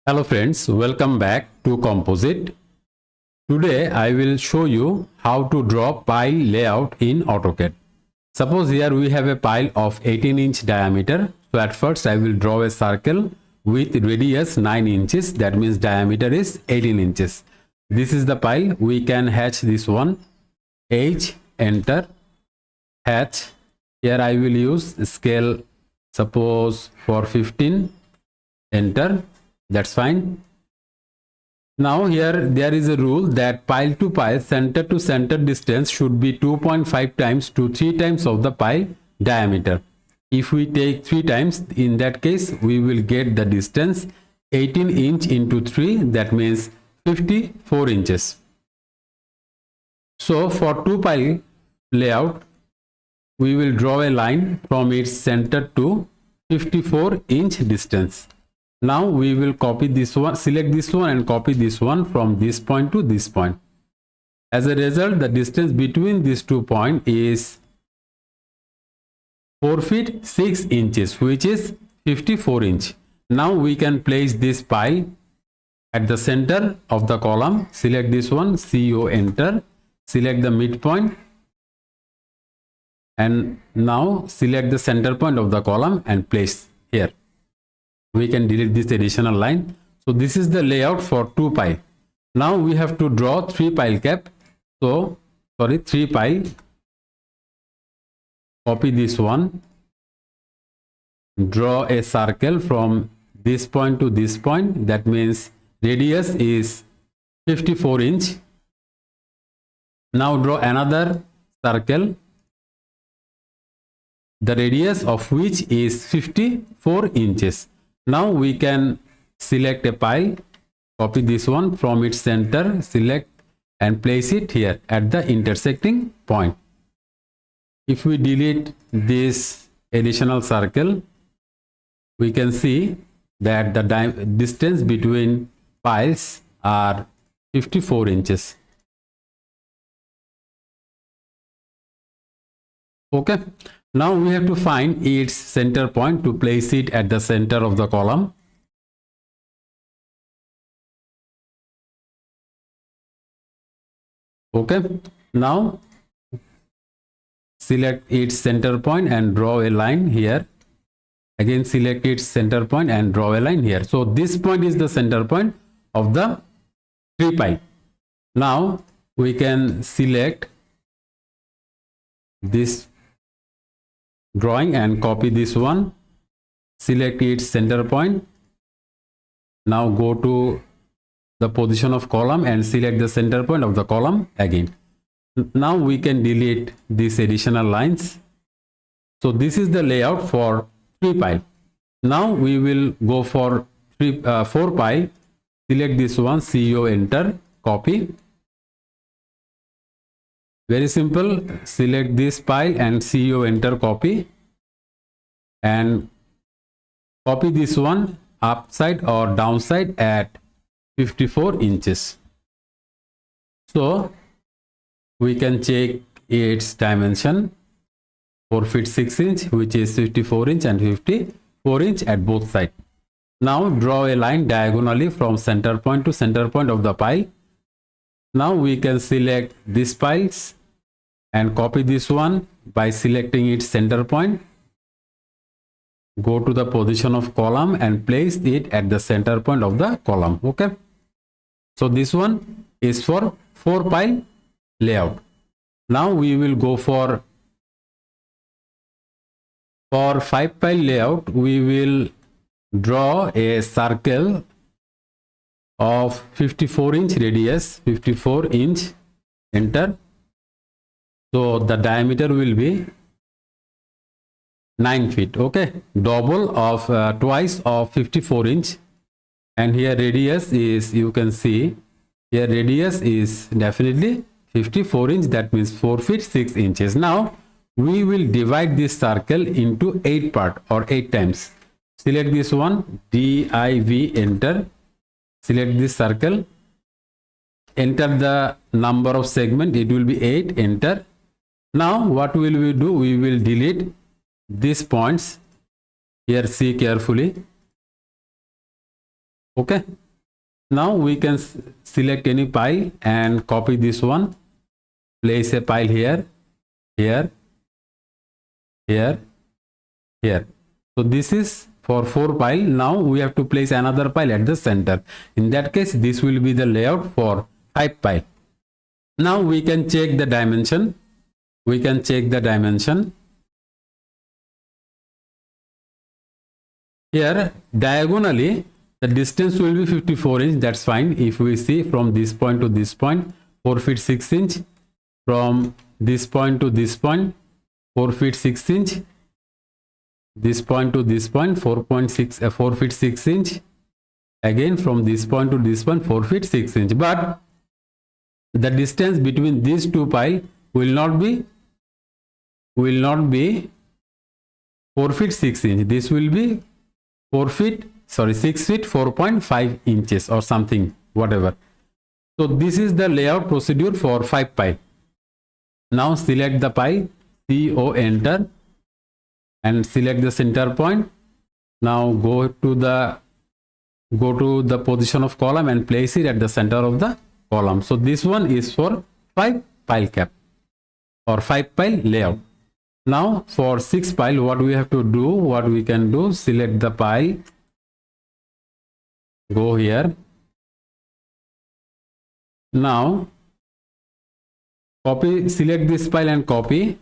Hello friends, welcome back to Composite. Today I will show you how to draw pile layout in AutoCAD. Suppose here we have a pile of 18-inch diameter. So at first I will draw a circle with radius 9 inches. That means diameter is 18 inches. This is the pile. We can hatch this one. H, enter, hatch. Here I will use scale, suppose for 15, enter. That's fine. Now here there is a rule that pile to pile center to center distance should be 2.5 times to 3 times of the pile diameter. If we take 3 times, in that case we will get the distance 18 inch into 3, that means 54 inches. So for 2 pile layout we will draw a line from its center to 54 inch distance. Now we will copy this one, select this one and copy this one from this point to this point. As a result, the distance between these 2 points is 4 feet 6 inches, which is 54 inch. Now we can place this pile at the center of the column. Select this one, CO, enter, select the midpoint, and now select the center point of the column and place here. We can delete this additional line. So this is the layout for 2 pile. Now we have to draw 3 pile cap. So 3 pile. Copy this one. Draw a circle from this point to this point. That means radius is 54 inch. Now draw another circle, the radius of which is 54 inches. Now we can select a pile, copy this one from its center, select and place it here at the intersecting point. If we delete this additional circle, we can see that the distance between piles are 54 inches. Okay. Now we have to find its center point to place it at the center of the column. Okay. Now select its center point and draw a line here. Again select its center point and draw a line here. So this point is the center point of the 3 pile. Now we can select this drawing and copy this one, select its center point. Now go to the position of column and select the center point of the column again. Now we can delete these additional lines. So this is the layout for 3 pile. Now we will go for 4 pile. Select this one, CO, enter, copy. Very simple. Select this pile and CO, enter, copy, and copy this one upside or downside at 54 inches. So we can check its dimension, 4 feet 6 inch, which is 54 inch and 54 inch at both sides. Now draw a line diagonally from center point to center point of the pile. Now we can select these piles and copy this one by selecting its center point. Go to the position of column and place it at the center point of the column. Okay. So this one is for 4 pile layout. Now we will go for 5 pile layout. We will draw a circle of 54 inch radius, 54 inch, enter. So the diameter will be 9 feet. Okay, double of twice of 54 inch. And here radius is, you can see here radius is definitely 54 inch, that means 4 feet 6 inches. Now we will divide this circle into 8 parts or 8 times. Select this one, div, enter. Select this circle, enter the number of segment, it will be 8, enter. Now what will we do? We will delete these points here. See carefully, Okay, now we can select any pile and copy this one, place a pile here, here, here, here. So this is for 4 pile. Now we have to place another pile at the center. In that case, this will be the layout for 5 pile. Now we can check the dimension. We can check the dimension. Here diagonally the distance will be 54 inch. That's fine. If we see from this point to this point, 4 feet 6 inch. From this point to this point, 4 feet 6 inch. This point to this point, 4 feet 6 inch. Again from this point to this point, 4 feet 6 inch. But the distance between these two pile will not be 4 feet 6 inch. This will be 6 feet 4.5 inches or something, whatever. So this is the layout procedure for 5 pile. Now select the pile, CO, enter, and select the center point. Now go to the position of column and place it at the center of the column. So this one is for 5 pile cap or 5 pile layout. Now for 6 pile, what we can do, select the pile, go here. Now select this pile and copy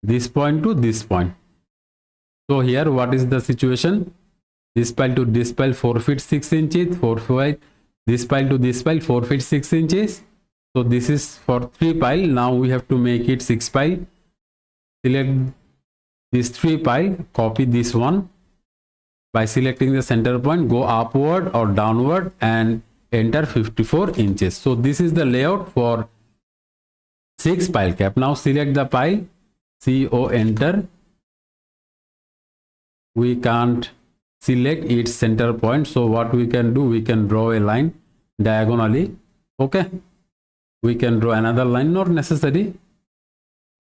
this point to this point. So here what is the situation? This pile to this pile 4 feet 6 inches, 4 feet, this pile to this pile 4 feet 6 inches. So this is for 3 pile. Now we have to make it 6 pile. Select this 3 pile, copy this one by selecting the center point, go upward or downward and enter 54 inches. So this is the layout for 6 pile cap. Now select the pile, CO, enter. We can't select its center point, so what we can do, we can draw a line diagonally. Okay, we can draw another line, not necessary.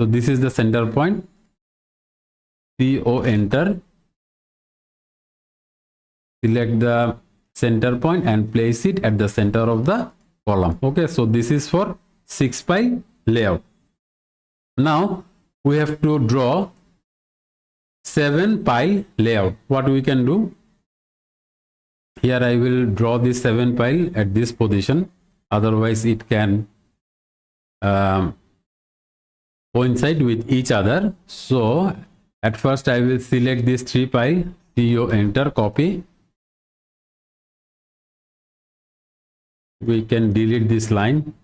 So this is the center point, CO, enter. Select the center point and place it at the center of the column. Okay, so this is for 6 pile layout. Now we have to draw 7 pile layout. What we can do, here I will draw this 7 pile at this position, otherwise it can coincide with each other. So at first I will select this 3 pile, CO, enter, copy. We can delete this line.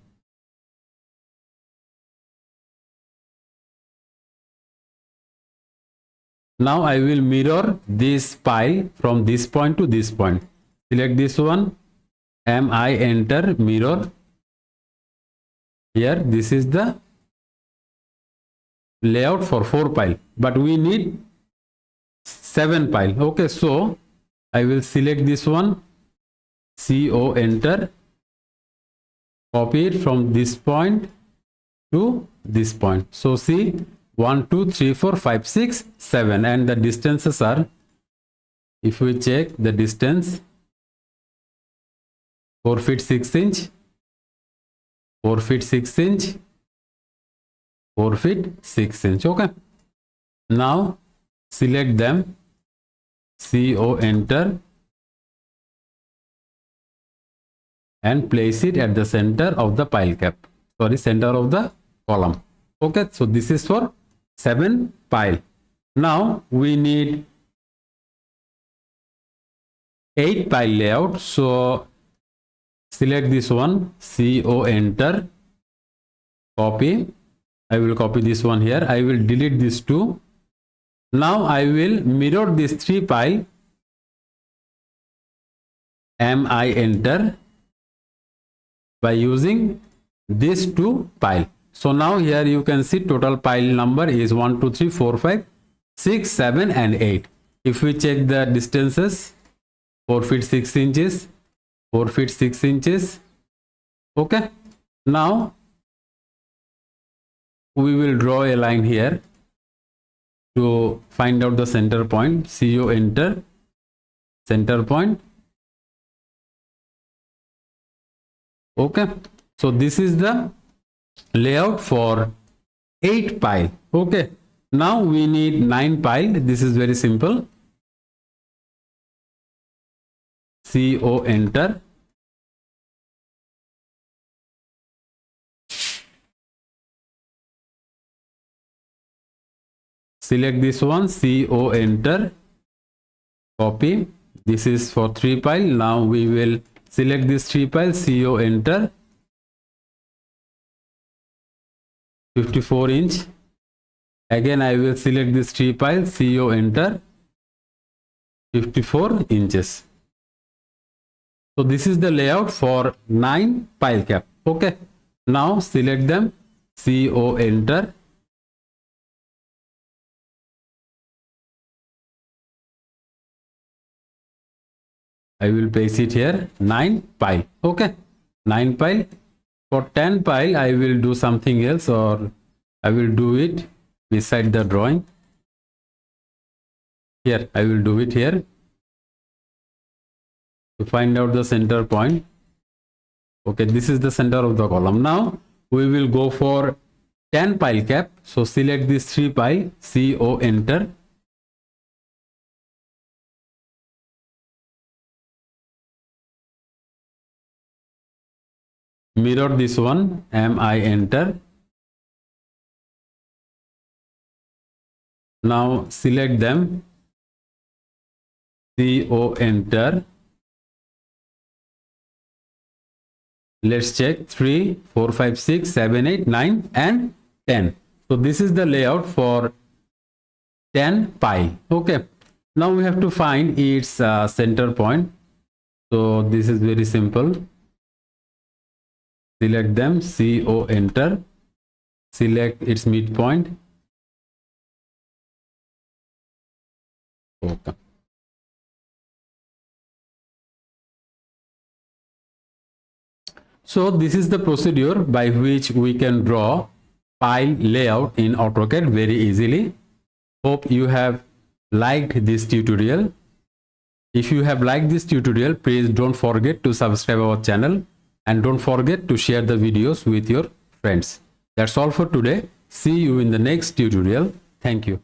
Now I will mirror this pile from this point to this point. Select this one, MI, enter, mirror. Here this is the layout for 4 pile, but we need 7 pile. Okay, so I will select this one, CO, enter, copy it from this point to this point. So see, 1 2 3 4 5 6 7, and the distances are, if we check the distance, 4 feet 6 inch, 4 feet 6 inch, 4 feet 6 inch. Okay, now select them, CO, enter, and place it at the center of the pile cap, center of the column. Okay, so this is for 7 pile. Now we need 8 pile layout. So select this one, CO, enter, copy. I will copy this one here. I will delete this 2. Now I will mirror this 3 pile, MI, enter, by using this 2 pile. So now here you can see total pile number is 1 2 3 4 5 6 7 and 8. If we check the distances, 4 feet 6 inches, 4 feet 6 inches. Okay, now we will draw a line here to find out the center point. CO, enter, center point. Okay, so this is the layout for 8 pile. Okay, now we need 9 pile. This is very simple. CO enter. Select this one, CO enter, copy. This is for 3 pile. Now we will select this 3 pile, CO enter, 54 inch. Again I will select this 3 pile, CO enter, 54 inches. So this is the layout for 9 pile cap. Okay, now select them, CO enter, I will paste it here, 9 pile. Okay, 9 pile. For 10 pile I will do something else, or I will do it beside the drawing. Here I will do it here to find out the center point. Okay, this is the center of the column. Now we will go for 10 pile cap. So select this 3 pile, CO enter, mirror this one, MI enter. Now select them, CO enter. Let's check 3, 4, 5, 6, 7, 8, 9 and 10. So this is the layout for 10 pile. Okay, now we have to find its center point. So this is very simple. Select them, CO enter, select its midpoint. Okay. So this is the procedure by which we can draw pile layout in AutoCAD very easily. Hope you have liked this tutorial. If you have liked this tutorial, please don't forget to subscribe our channel and don't forget to share the videos with your friends. That's all for today. See you in the next tutorial. Thank you.